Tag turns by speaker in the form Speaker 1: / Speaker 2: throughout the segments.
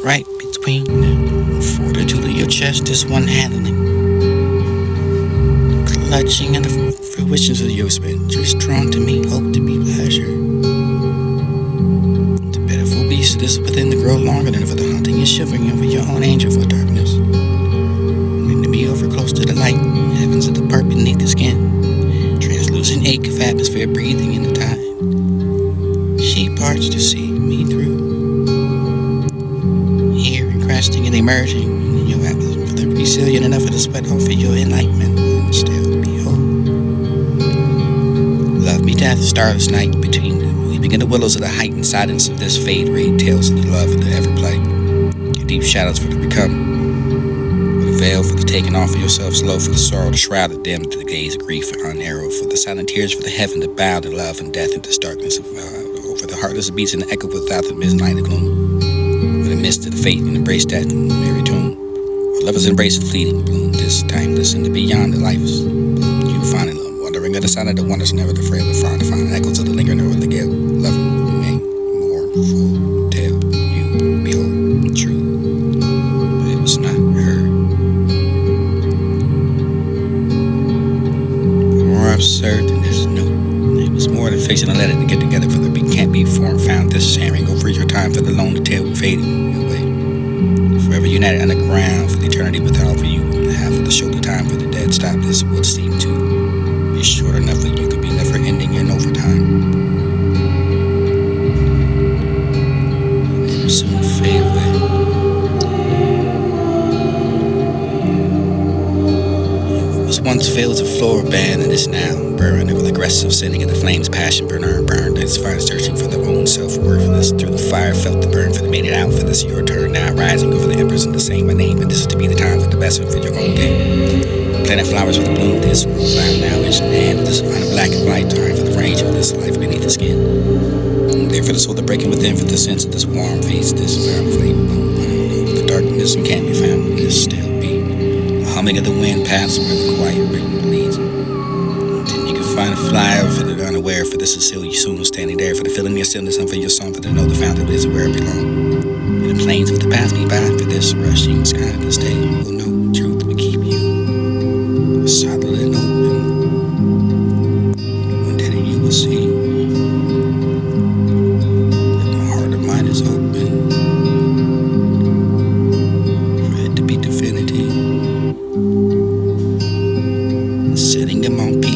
Speaker 1: right between the fortitude of your chest is one handling, clutching at the fruitions of your specters, drawn to me, hope to be pleasure. The pitiful beast is within the grow longer than for the hunting and shivering over your own angel for darkness. When to be over close to the light, heavens of the part beneath the skin, translucent ache of atmosphere breathing in the tide. She parts to see me through. Here and cresting and emerging in your atmosphere, the resilient enough of the sweat off of your enlightenment and still behold. Love me to have the starless night between the weeping and the willows of the heightened silence of this fade ray tales of the love of the ever plight. Your deep shadows for the become, with a veil for the taking off of yourself, slow for the sorrow, the shroud of dim to the gaze of grief and unarrow, for the silent tears for the heaven to bow to love and death into darkness of for the heartless beats and the echo without the midnight gloom, with a mist of the faith and embrace that merry tomb. Our lovers embrace the fleeting bloom, this timeless and the beyond the life's you find in love, wandering at the side of the wonders, never the frail and far to find echoes of the lingering over the gale. Love remain more full tale you behold true, but it was not her. More absurd than this note. It was more than fixing a letter to get together for the can't be form found. This sharing over your time for the lonely tale fading away. Forever united underground for the eternity without for you. Half of the shoulder time for the dead stop. This would seem to be short enough that you could be never ending in overtime. And it will soon fade away. What was once filled as a floor band and is now burning with aggressive sending of the flames, passion burned its fire, searching for their own self-worthiness through the fire, felt the burn for the made it out for this your turn now, rising over the embers and the same my name, and this is to be the time for the best one for your own game. Planet flowers with the bloom, this found now is in the hand of this final black and white time for the range of this life beneath the skin. And there for the soul the breaking within for the sense of this warm face, this found flame, the darkness and can't be found, this still be the humming of the wind paths where the quiet ring leads. Find a flyer for the unaware, for the Cecilia soon standing there, for the feeling your stillness and for your song, for the know the fountain is where it belongs. In the plains with the path me by, for this rushing sky this day will know truth will keep you solid and open. One day you will see that my heart of mine is open for it to be divinity, setting among people.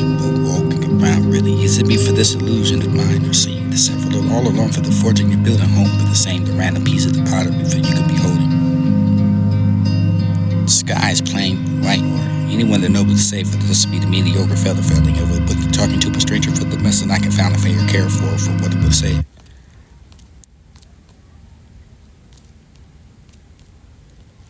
Speaker 1: Really easy me for this illusion of mine, or see the several all along for the forging and building home for the same, the random piece of the pottery for you could be holding. The sky is plain white, or anyone that knows to say for this to be the mediocre feather felling over, but the talking to a stranger for the message I can found a fair care for what it would say.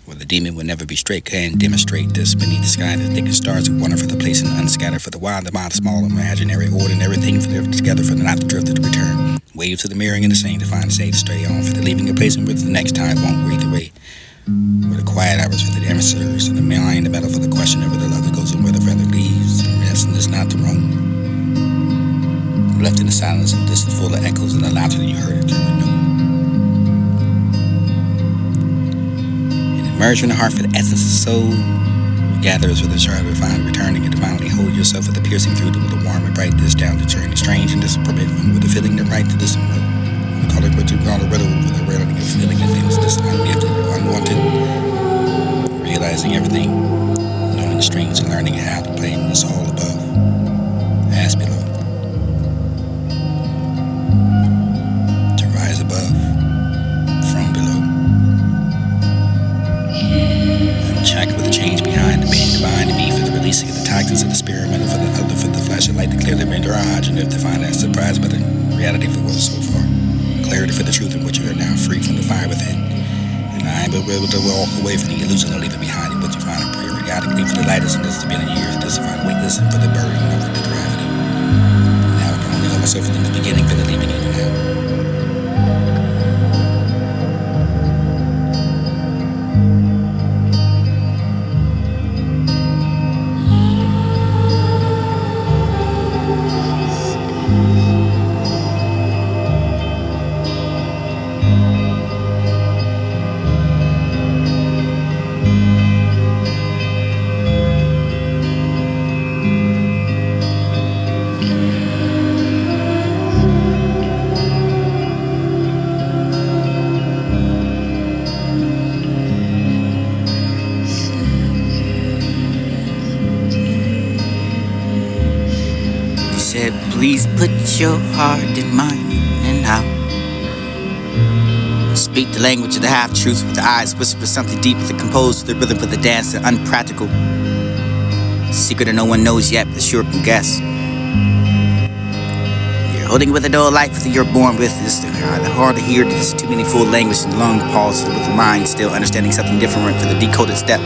Speaker 1: Well, the demon would never be straight, can demonstrate this beneath the sky, the thickest stars who wander for the place and unscattered for the wild, the mind, small, imaginary, ordinary thing for them together for the not the drift of the return. Waves to the mirroring and the same to find safe, stray on for the leaving a place in which the next tide won't breathe away. Where the quiet hours for the emissaries and the mind, the battle for the question over the love that goes and where the feather leaves, and rest and is not to roam. Left in the silence of this, the full of echoes and the louder than you heard it through the note. Emerge from the heart for the essence of soul. We gather us with a sharp refined returning and divinely hold yourself with the piercing through with the warm and bright this down to turn the strange and disapprobation with the feeling the right to this we call it what you call a riddle with the reality of feeling and things this ungifted or unwanted. Realizing everything, knowing the strings and learning how to play in this all above. As below. To rise above. From below. Check with the change behind the being divine to me for the releasing of the toxins of the spirit, for the other for the flash of light to clear the mirage and to find that surprise by the reality of the world so far. Clarity for the truth in which you are now free from the fire within. And I am able to walk away from the illusion of leaving behind it, but you find it periodically for the lightest and this to be in years, just to find weightless and for the burden over the gravity. Now I can only know myself in the beginning for the leaving in and out. Please put your heart in mine and I'll speak the language of the half-truths with the eyes, whisper something deep with the composed, the rhythm for the dance, the unpractical. Secret that no one knows yet, but sure can guess. You're holding with a dull life that you're born with. It's the hard to hear, there's too many full language and long pause with the mind still understanding something different for the decoded step.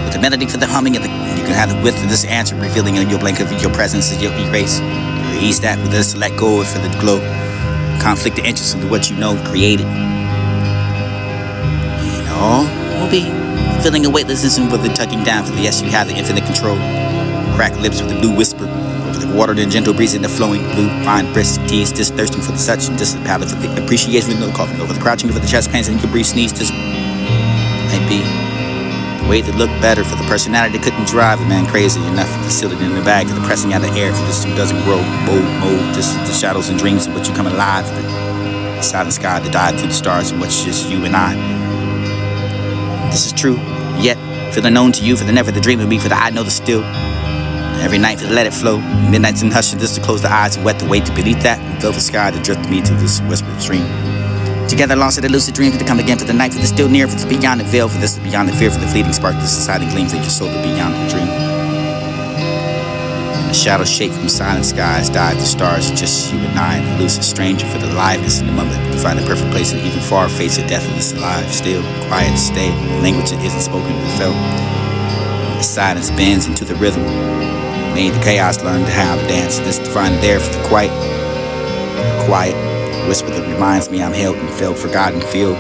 Speaker 1: With the melody for the humming of the, you can have the width of this answer revealing in your blank of your presence as your erase. Ease that with this, let go of for the glow. Conflict the interest into what you know created. And all will be feeling a weightlessness and with the tucking down for the yes, you have the infinite control. Cracked lips with the blue whisper over the water, the gentle breeze in the flowing blue. Fine breast tease, just thirsting for the such and just the palate for the appreciation with no coughing over the crouching over the chest pants and you can breathe sneeze. Just might be the way that looked better for the personality that couldn't drive a man crazy enough to seal it in the bag for the pressing out the air for this who doesn't grow. Mold, just the shadows and dreams of what you come alive. The silent sky that died through the stars and what's just you and I. This is true, yet feel unknown to you for the never the dream of me for the I know the still. Every night for the let it flow. Midnights and hush just to close the eyes and wet the weight to beneath that and velvet sky that drifted me to this whispered stream. Together lost in the lucid dream to come again for the night for the still near for the beyond the veil for this the beyond the fear for the fleeting spark this exciting gleam for your soul to beyond the dream. And the shadows shake from silent skies dive the stars just you and I and the lucid stranger for the liveness in the moment to find the perfect place and even far face of death of this alive still quiet stay language that isn't spoken but felt. And the silence bends into the rhythm. Made the chaos learn to how to dance. This divine there for the quiet whisper that reminds me I'm held and felt, forgotten, feel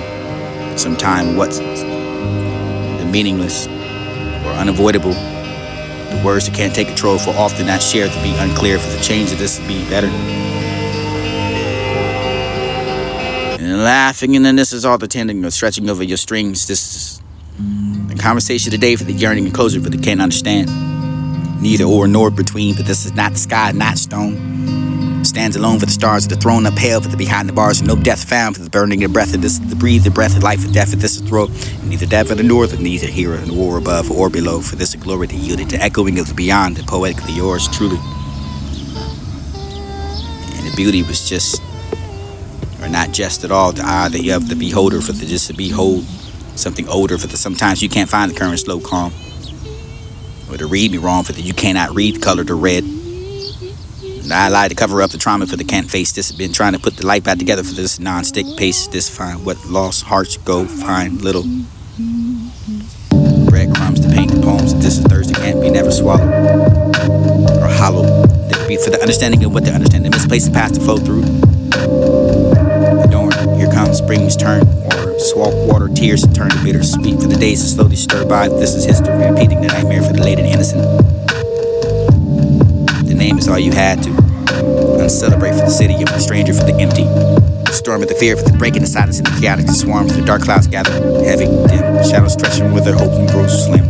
Speaker 1: sometime what's the meaningless or unavoidable. The words that can't take control for often not shared to be unclear for the change of this to be better. And laughing and then this is all the tending or stretching over your strings. This is the conversation today for the yearning and closure for the can't understand. Neither or nor between, but this is not the sky, not stone. Stands alone for the stars of the throne up hell for the behind the bars, and no death found for the burning of breath of this, the breathe, the breath of life, and death of this throat. Neither death of the north, and neither here in the war above or below, for this a glory that yielded to echoing of the beyond, and poetically yours truly. And the beauty was just, or not just at all, the eye that you have the beholder for the just to behold something older for the sometimes you can't find the current slow calm. Or to read me wrong for that you cannot read the color to red. And I lie to cover up the trauma for the can't face this. Been trying to put the life back together for this non-stick pace. This find what lost hearts go find little breadcrumbs to paint the poems. This is Thursday can't be never swallowed or hollow. That could be for the understanding of what the understanding misplaced the past to flow through. Adorn, here comes spring's turn. Swamp water, tears turn to bittersweet for the days that slowly stir by. This is history, repeating the nightmare for the late and innocent. The name is all you had to. Uncelebrate for the city of the stranger for the empty. Storm of the fear for the breaking the silence in the chaotic swarm for the dark clouds gather heavy, dim, shadows stretching with their hopes and grows slim.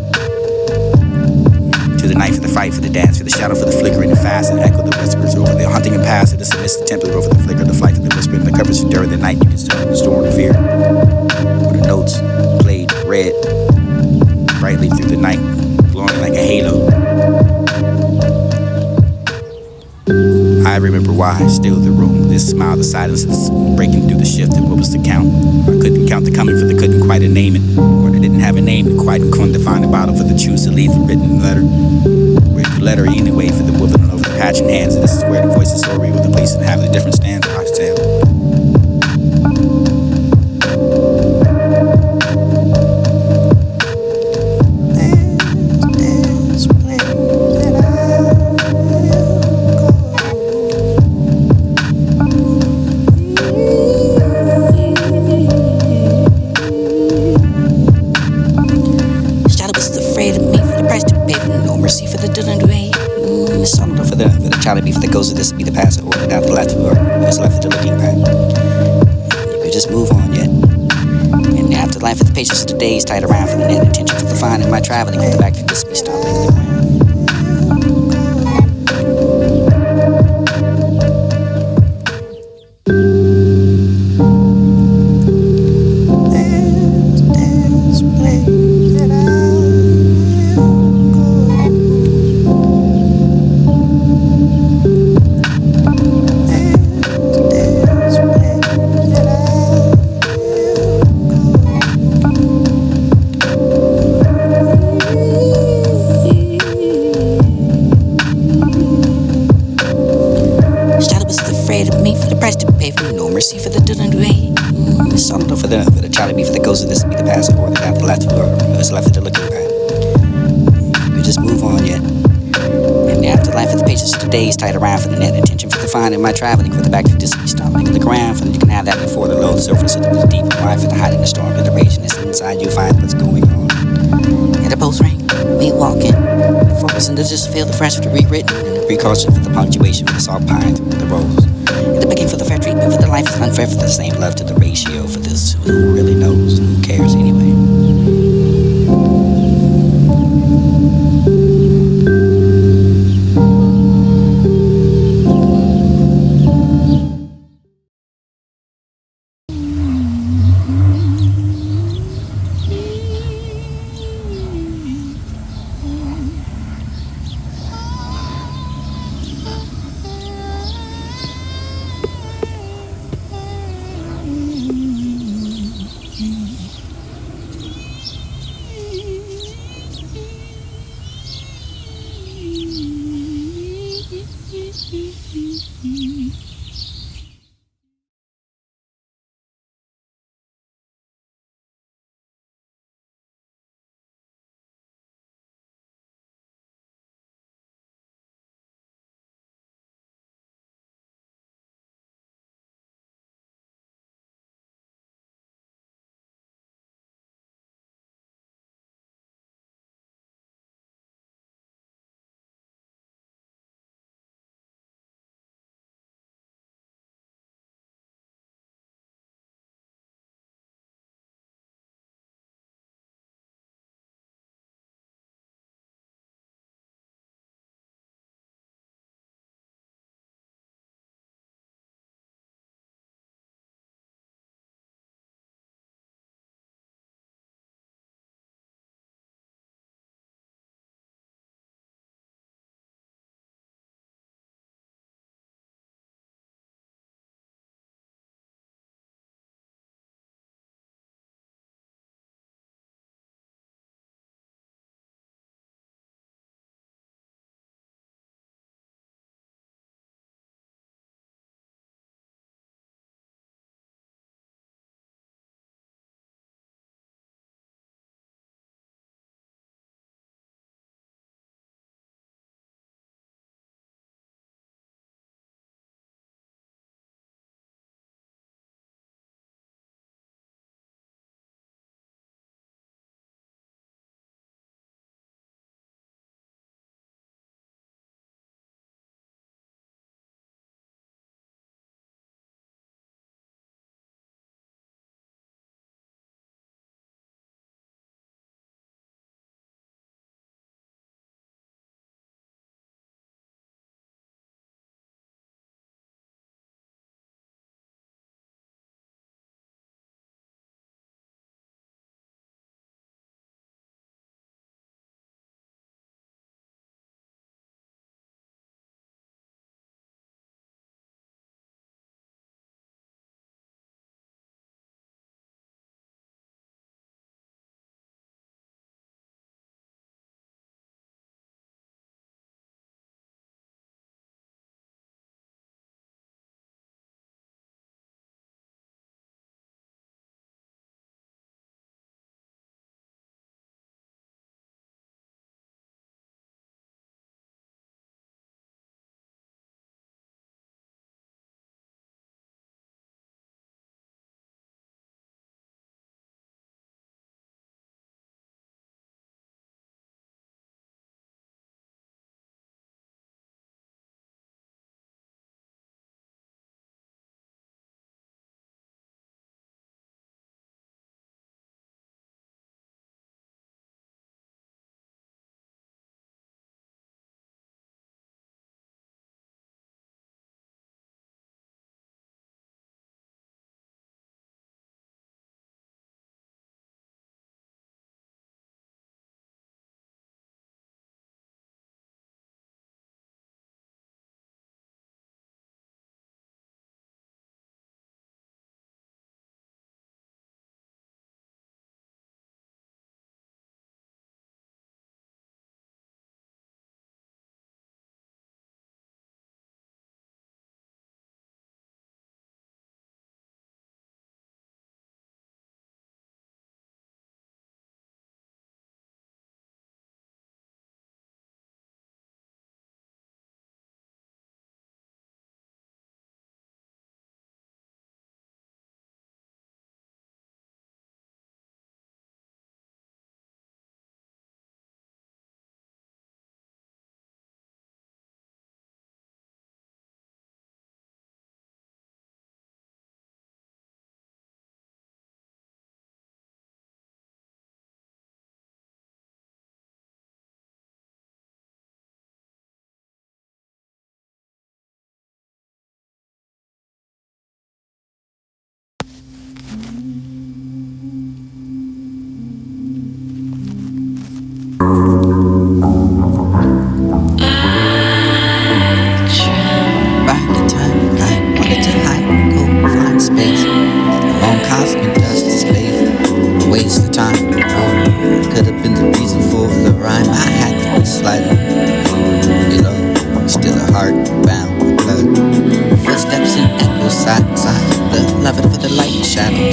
Speaker 1: To the night for the fight, for the dance, for the shadow, for the flickering, the fast, and echo the whispers over the hunting and pass, and the submiss, the temper over the flicker, the flight, and the whisper, and the coverage during the night. You can still the storm of fear. Where the notes played red, brightly through the night, glowing like a halo. I remember why, still the room, this smile, the silence, is breaking through the shift, and what was the count? I couldn't count the coming, for they couldn't quite name it, or they didn't have a name to quite and couldn't define the bottle for the choose to leave the written letter. Read the letter anyway for the woman over the patching hands, and this is where the voices story with the place and have the different stands I tell. Trying to be for the ghost of this to be the past or without the left or what's left of the looking back. You could just move on yet. And the afterlife of the patience of the days tied around for the net attention for the finding my traveling for the back to just be stopping the ground. It's all for the Charlie be for the ghost of this be the past or the path left or is left for the looking back. You just move on yet. And the afterlife of the patience of the days tied around for the net attention for the finding my traveling for the back to disney stomping in the ground for the, you can have that before the low surface of the deep wide for the hiding the storm and the raging is inside you find what's going on. And the post ring, we walking, the focus and just feel the fresh for the rewritten and the precaution for the punctuation for the salt pine through the rose. And the picking for the fair treatment for the life is unfair for the same love to the ratio for this who really knows and who cares anyway.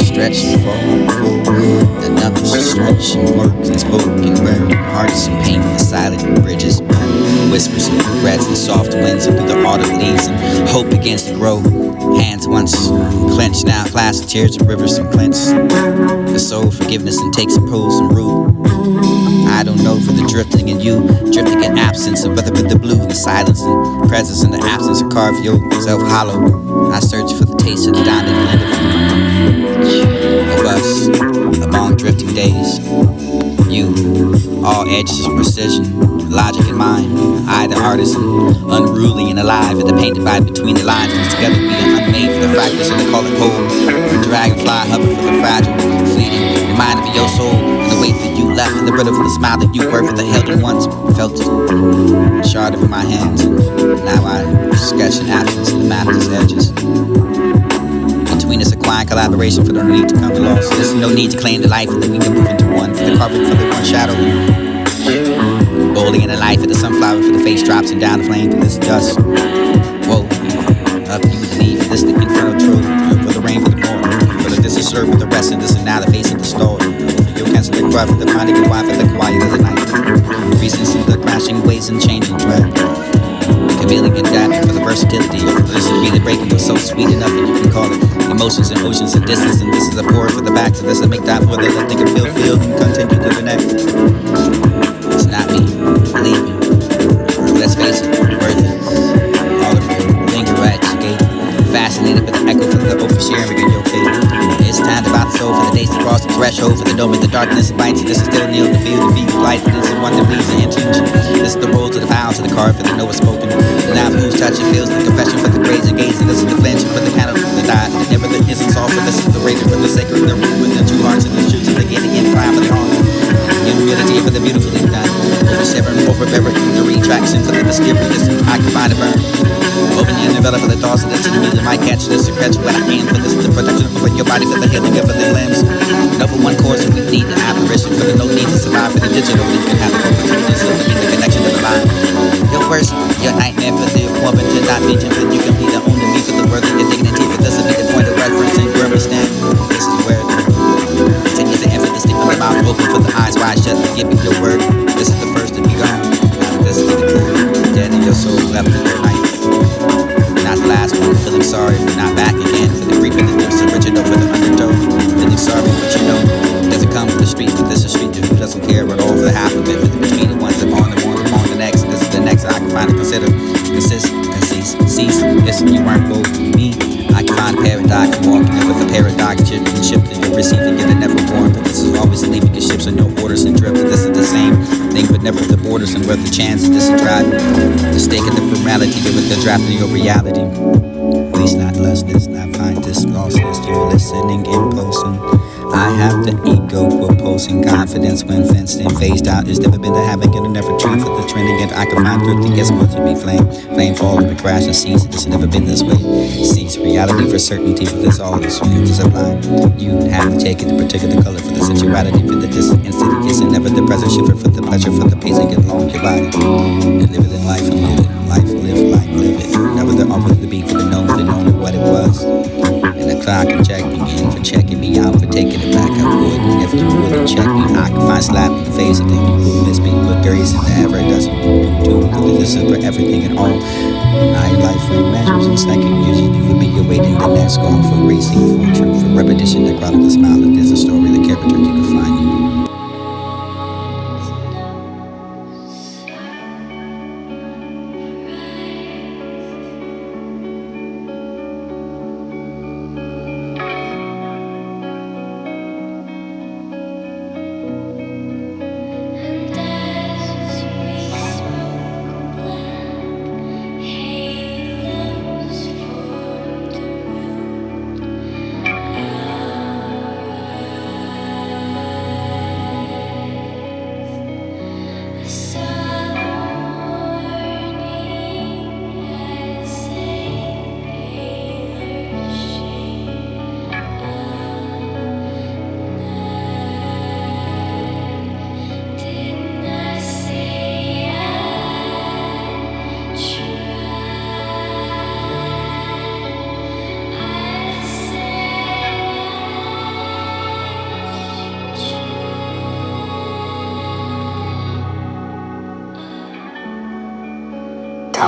Speaker 1: stretch and fall, full. The numbers stretch and work and spoke and burn. Hearts and pain and silent bridges burn. Whispers and regrets and soft winds and through the autumn leaves and hope begins to grow. Hands once clenched, now clasped, tears and rivers and clenched. The soul forgiveness and takes and pulls and rule. I don't know for the drifting in you, drifting in absence of whether with the blue, the silence and presence and the absence of carve yourself hollow. I search for the taste of the diamond of us, among drifting days. You, all edges of precision, logic in mind. I, the artisan, unruly and alive, and the painted by between the lines, and together we are unmade for the fractals and the call it whole. The dragonfly hover for the fragile, fleeting, reminder of your soul, and the way that you left, and the rhythm of the smile that you were for the held and once felt it. Shard of my hands, and now I sketch an absence in the map's edges. Between us, a quiet collaboration for the need to come to loss. There's no need to claim the life, and then we can move into one. For the carving for the one shadow. Bowling in the life of the sunflower for the face drops and down the flame for this dust. Whoa, up you leave for this the infernal truth. For the rain for the morning. For the disserve with the rest, and this is now the face of the storm. For your cancel the cry for the finding and why for the quiet of the night. Reasons in the crashing waves and changing track. Chameleon adapting for the versatility of this to be the breaking was so sweet enough that you can call it emotions and oceans and distance, and this is a pour for the backs of this to make time for the thing and feel and continue to the next. It's not me, believe me. Let's face it, worth it. All of you linger at your gate, fascinated with the echo for the open sharing in your fate. It's time to bow the soul for the days to cross the threshold for the dome in the darkness bites. This is still kneel to feel the feet of life. This is one that bleeds the intention. This is the roll to the vow to the card for the Noah spoken. The now whose touch it feels the confession for the graze and gaze. And this is the flinch for the candle for the dies. Never the isn't all for this is the raider for the sacred. The room with the two hearts and the shoots of the getting in prime for the heart. In reality for the beautifully done. Over seven, over better, the retraction for the mystery. I can find a burn. Open and develop for the thoughts of this to the music might catch this to catch what I aim for this the protection for your body for the healing of the limbs. Number one course and we need the apparition for the no need to survive for the digital we can have the opportunities to be the connection to the line. Your worst, your nightmare for the woman to not mention that you can be the only me for the worthy and dignity for this will be the point of reference and where we stand. This is where continue to enter the stick with the mouth open for the eyes wide shut and give me your word. This is the first to be gone. This is the good. Dead in your soul left in your night. Not the last one, feeling sorry for not back again. For the creeping the lips original for the undertow. Feeling sorry, but you know, doesn't come from the street, but this is a street who doesn't care at all for the half of it. But between the ones that on the one, on the next, and this is the next I can find to consider. Consist, cease, yes, you weren't both me. I can find a paradox, walking in with a paradox, chip and ship that you're receiving, yet never born. But this is always leaving your ships on your orders and drift. This is the same thing, but never the borders and where the chance of this is driving. Mistaking the formality with the draft of your reality. At least not less, this not find this loss is you listening, imposing. I have the ego opposing confidence when fenced and phased out. It's never been the havoc and never true for the trending. If I can find truth, it gets more to be flame fall and crash and cease. It's never been this way. Cease reality for certainty, but this all is sublime. You have to take it, the particular color for the sensuality, for the distant instant, yes, and never the present shiver for the pleasure, for the pacing along your body. And live it in life and live it in life, live it. Never the offer to be for the known of what it was. And the clock and check again for checking me out, for taking it back. I would, and if you wouldn't check me, I can find slapping your face and then you would miss me. But grace is never doesn't do this is for everything and all. My life with measures and second years, you would be awaiting the next call for racing, for truth, for repetition, the crowd of the smile. If there's a story, the character you can find you.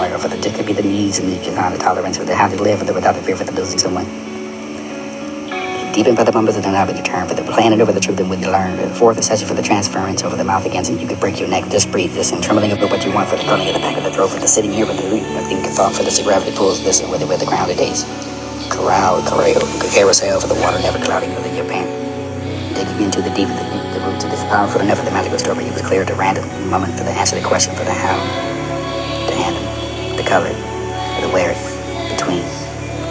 Speaker 1: dollar, or for the it could be the needs and the tolerance, or the how to live, or the without the fear for the losing someone. Deepen for the bumpers of the knob of the turn, for the planet over the truth and what you learn. The fourth session for the transference over the mouth against it. You could break your neck, just breathe this, and trembling over what you want for the pulling of the back of the throat, for the sitting here, for the nothing can thought, for the gravity pulls this, and where the ground it is. Corral, carousel, for the water never clouding within your pan. Digging into the deep, the roots of this powerful enough for the magical story. It was clear at a random moment for the answer to the question, for the how, the hand, the color, for the where, between.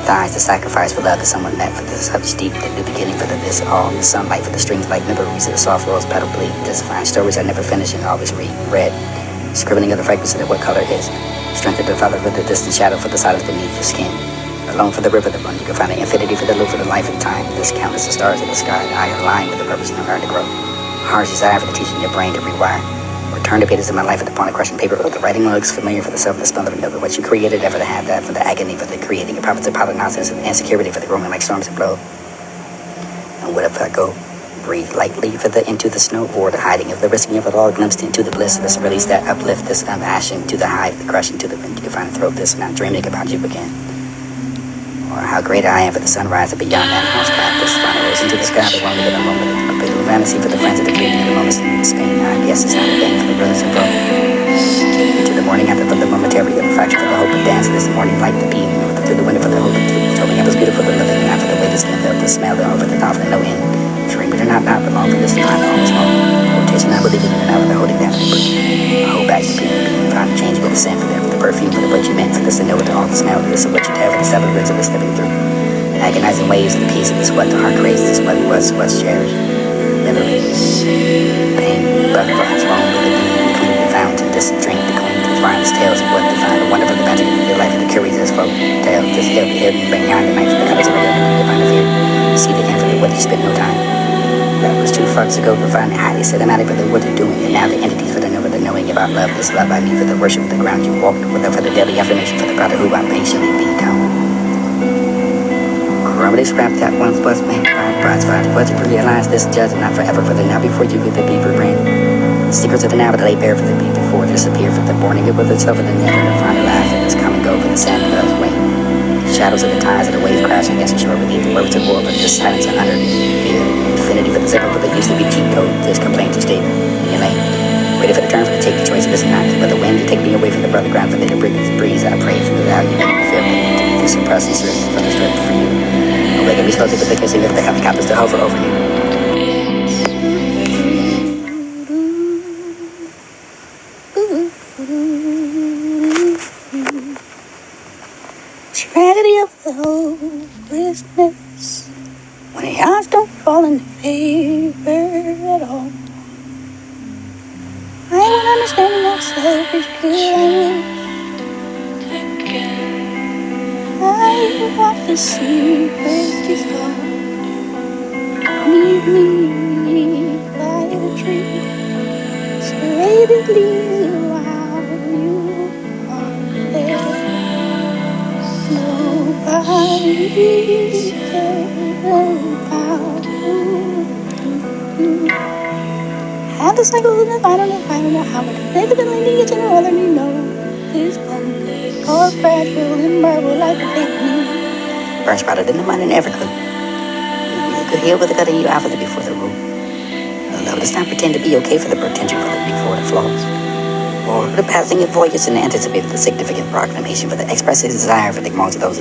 Speaker 1: Thighs, the sacrifice for love that someone met, for the such deep, the new beginning, for the this all, the sunlight, for the strings like memories of the soft rose petal bleed, just find stories I never finish and always read, scribbling of the fragrance of what color is, strength of the father for the distant shadow, for the silence beneath your skin, alone for the river, the run, you can find the infinity for the loop, for the life and time, this countless the stars of the sky, and I align with the purpose and the heart to grow, heart's desire for the teaching your brain to rewire. Return the pages of my life upon a crushing paper. The writing looks familiar for the self, the spell of another. What you created, ever to have that, for the agony, for the creating, a prophets of powder nonsense, and insecurity for the growing like storms that blow. And what if I go? Breathe lightly for the into the snow, or the hiding of the risking of it all, glimpsed into the bliss. This release that uplift, this ashen to the hive, the crushing to the wind. You can find the throat, this not dreaming about you again. Or how great I am for the sunrise and beyond that house cloud. This final rose into the sky, the one with the moment of the fantasy for the friends of the dream and the moments in Spain. I guess it's not a thing for the brothers and bro. Into the morning after for the momentary of the fraction for the hope of dance this morning light the beam through the window for the hope of truth. Told me I was beautiful but nothing after the way the skin felt the smell the over the top and no end. Dream it or not belong for this time almost long. Quotation I believe in and out of the holding down the brick. Hold back the beam, find the change with the scent for that, for the perfume for the what you meant for this to know it all the smell of this of what you tell for the seven roots of the stepping through. The agonizing waves of the peace of this what the heart craves, this what was cherished. Memories, pain, butterflies, wrong with the being, clean the fountain, this drink, the clean, the finest tales of what to find, the wonderful, the magic of your life, and the curious as folk tale, this heavy, behind the night, the colors of the living, to find the fear, see the infinite, what you spend no time. That was 2 fucks ago to find it highly cinematic for the what they're doing, and now the entities for the know, the knowing about love, this love I need for the worship of the ground you walked, with for the daily affirmation for the brother who I'm patiently being down. Already scrapped that once was made bride's fight. Was to realize this judge not forever for the now before you with the beaver brand. Secrets of the now but lay bare for the beat before disappear for the morning it with itself and the never to find a laugh and this come and go for the sand does wait. Shadows of the tides of the waves crashing against the shore beneath the words of war but this silence and under fear. Infinity for the zipper for the used to be cheap code. This complaint to state in your lane. Waited for the turn for the take the choice of this night. But the wind to take me away from the brother ground for the breeze I pray for the value that you feel me to be this impressive from the strength for you. Awaken me slowly with the kissing of the helicopters to hover over you. Tragedy of the hopelessness when the odds don't fall in favor at all. I don't understand how selfish good I want to see first fall. Meet me by the tree, sway the leaves while you are there. Nobody cares about you. Have the cycle of life, I don't know how much predictability is in all that you know is gone. Or fragile and marble like a baby. Burns brighter than the mind and ever could. You could heal with the cutting you out for the before the rule. Love does not pretend to be okay for the potential for the before the flaws. Or the passing of voyages and anticipate the significant proclamation for the expressive desire for the amongst those.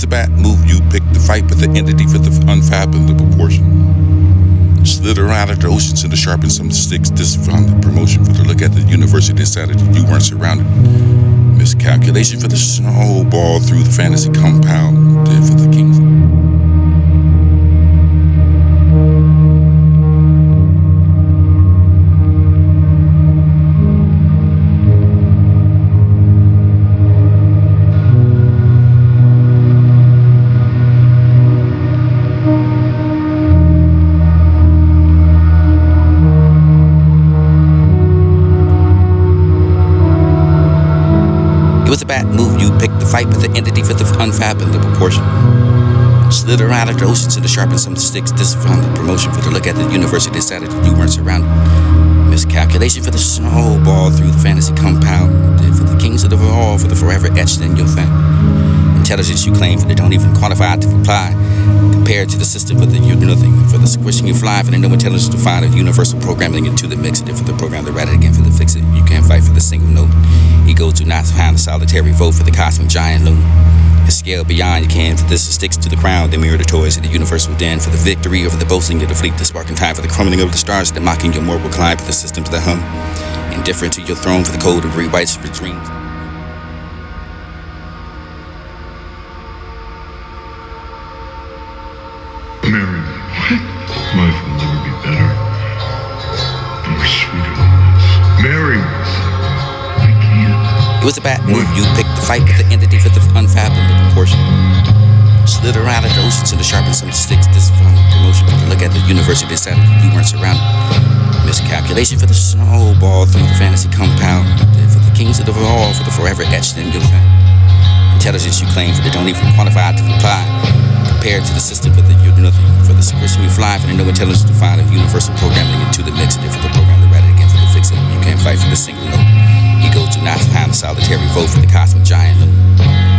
Speaker 2: was a bad move. You picked the fight with the entity for the unfathomable proportion. Slid around at the oceans and to sharpen some sticks. This found the promotion for the look at the university. Decided you weren't surrounded. Miscalculation for the snowball through the fantasy compound. Did for the kings.
Speaker 1: It was a bad move. You picked the fight with the entity for the unfathomable proportion. Slid around at the oceans and to sharpen some sticks. This found the promotion for the look at the university. Decided you weren't surrounded. Miscalculation for the snowball through the fantasy compound. Did for the kings of the all, for the forever etched in your fan. Intelligence you claim for the don't even qualify to reply. Compared to the system for the you nothing. For the squishing you fly, for the no intelligence to find a universal programming into the mix. And for the program to write it again for the fix it. You can't fight for the single note. Ego do not find a solitary vote for the cosmic giant loom. A scale beyond you can for this sticks to the crown. They mirror the toys of the universal den. For the victory over the boasting of the fleet. The sparking time for the crumbling of the stars. The mocking your mortal climb for the systems that hum. Indifferent to your throne for the code of rewrites for dreams.
Speaker 3: Mary, what? Life will never be better. More sweeter than this. Mary! I can't.
Speaker 1: It was a bad move. You picked the fight with the entity for the unfathomable proportion. Slid around at the oceans and to sharpen some sticks. This found the promotion for the look at the university. Decided you weren't surrounded. Miscalculation for the snowball through the fantasy compound. For the kings of the all, for the forever etched in your fan. Intelligence you claim for the don't even qualify to reply. Compared to the system for the you nothing. For the squishing you fly, for the no intelligence to find a universal programming into the mix. And for the program to write it again for the fix it. You can't fight for the single note. Ego do not find a solitary vote for the cosmic giant loom.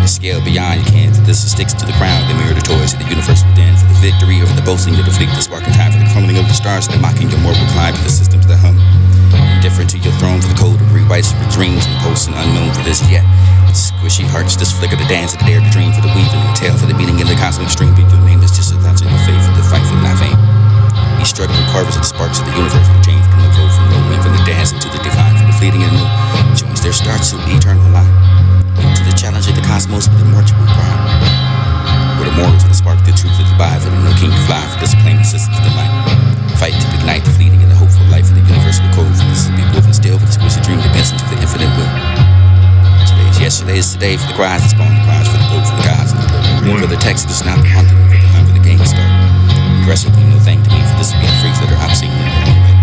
Speaker 1: A scale beyond you can for this sticks to the crown. They mirror the toys of the universal den. For the victory over the boasting of the fleet. The sparking time for the crumbling of the stars. The mocking your mortal climb for the systems that hum. Indifferent to your throne for the code of rewrites for dreams and posts and unknown for this yet. Squishy hearts just flicker the dance of the dare to dream for the weaving and tale for the meaning in the cosmic stream. But your name is just a thought in your faith for the fight for not fame. Each struggle carvers of the sparks of the universe for change for no vote for no win for the dance into the divine for the fleeting and no joins their starts to eternal life. To the challenge of the cosmos with the mortal pride. Where the mortals of the spark the truth of the Bible for the no king to fly for this acclaimed systems of the might. Fight to ignite the fleeting and the hopeful life for the universal code for this to be woven still for the squishy dream to bends into the infinite will. Yesterday is today for the cries that spawn the cries for the hope for the gods and the glory. For the text is not the hunting for the hunt for the game star. Aggressively no thing to me for this to be the freaks that are obscene in their own way.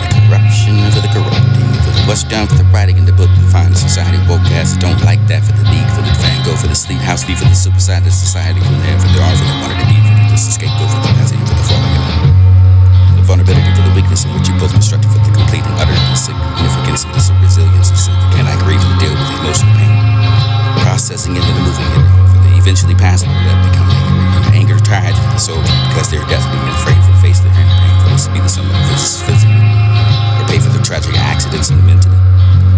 Speaker 1: And the corruption for the corrupting, for the what's done for the writing in the book. You find the society woke cats that don't like that for the league, for the fan go for the sleep house fee for the superside, the society for there for the art for the wanted to be for the scapegoat for the capacity for the falling in. The vulnerability for the weakness in which you both constructed for the complete and utter significance and the resilience and the can I grieve to deal with the emotional pain, processing it and moving it for the eventually passing that become angry and anger tied to the soul because they're deathly afraid to face the inner pain for this to be the sum of this physically or pay for the tragic accidents and mentally.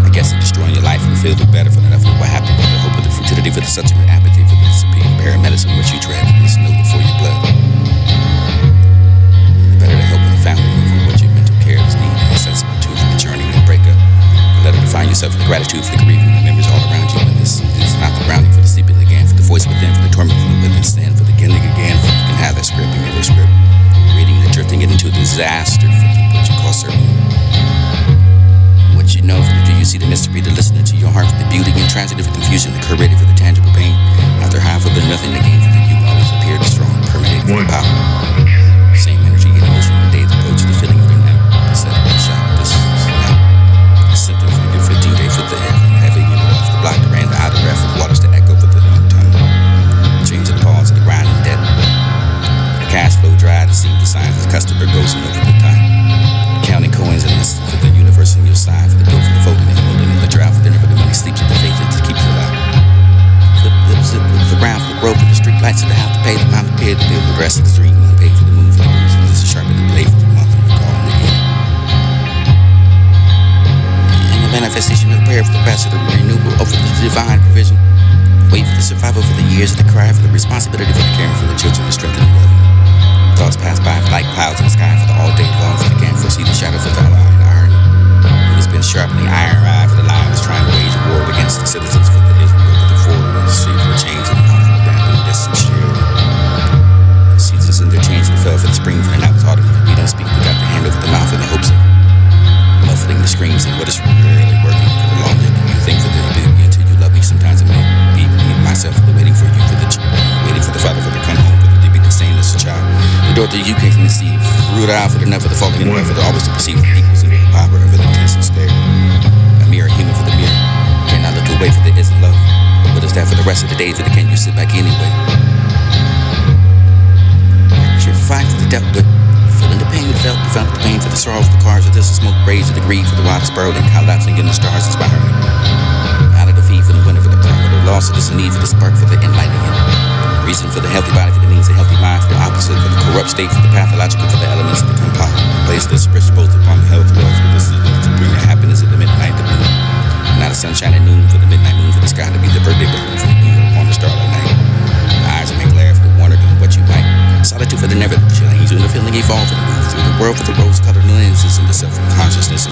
Speaker 1: I guess it's destroying your life and feel the better for the enough of what happened for the hope of the futility for the subsequent apathy for the disappearing paramedicine which you tread this note before your blood. Better to help with the family over what your mental care is needed and sensible to for the journey and breakup. Let her define yourself for the gratitude for the grieving the memories all around you. And this is not the grounding for the sleeping again, for the voice within, for the torment from the within, stand for the kindling again. For you can have that script in your script, reading and drifting it into a disaster for what you call certain. What you know for the do you see the mystery, the listening to your heart for the beauty and transitive confusion, the curated for the tangible pain. After high for the nothing again for the you always appeared strong, permeated for the power. Same energy and emotion in the day, the approach to the feeling of the night. The set of the shot, this is now. The symptom for your 15 day for the heavy, you know, off the block, the rain, the outer breath of waters to echo for the young tongue. Dreams of the pause of the grind and dead. The cash flow dry to see the signs of the customer goes another good time. Counting coins and this for the universe on your side, for the bill for the voting and the loading and the drought for dinner for the money sleeps with the faith that keeps you alive. Flip, lip, zip, with the round for the growth of the street lights that have to pay the amount to pay to build the rest of the dream, unpaid for the moon for the blues. This is sharper than blade for the month and you're calling again. And the manifestation of the prayer for the passage of the renewal over the divine provision. Wait for the survival, for the years of the cry, for the responsibility, for the caring for the children, the strength and the loving. Thoughts pass by like clouds in the sky for the all day long, for the can't foresee the shadow, for the all eye and the irony. It has been sharpening iron eye for the lion that's trying to wage a war against the citizens, for the Israel, for the forward, see for the change and the powerful dampening distant share. The seasons in their change and fell for the spring, for now it's autumn. We don't speak, we got the hand over the mouth in the hopes of muffling the screams and what is really working for the long day. Do you think for the ability until you love me? Sometimes it may be myself waiting for you, for the waiting for the father for the come home, for the be the same as a child. The door that you can't conceive, root out for the never, the falling in the way, for the always to perceive equals in the power of the intense and stare. A mere human for the mirror. Cannot look away for the isn't love. What is that for the rest of the day? For the can you sit back anyway? You're fighting for the doubt, but feeling the pain felt the pain for the sorrow of the cars, for this the smoke raised to the greed for the wild spiraling, collapsing in the stars inspiring. Out of the feed for the winter, for the power, for the loss of this need, for the spark, for the enlightening. Reason for the healthy body, for the means, the healthy mind, for the opposite, for the corrupt state, for the pathological, for the elements of the compound. Place this rich both upon the health wells, for this to bring the happiness at the midnight, the moon. Not a sunshine at noon, for the midnight moon, for the sky to be the birthday balloon, for the beam upon the starlight night. The eyes that make glare for the wonder than what you might. Solitude for the never change, and the feeling evolve, for the move through the world, for the rose-colored lenses and the self-consciousness.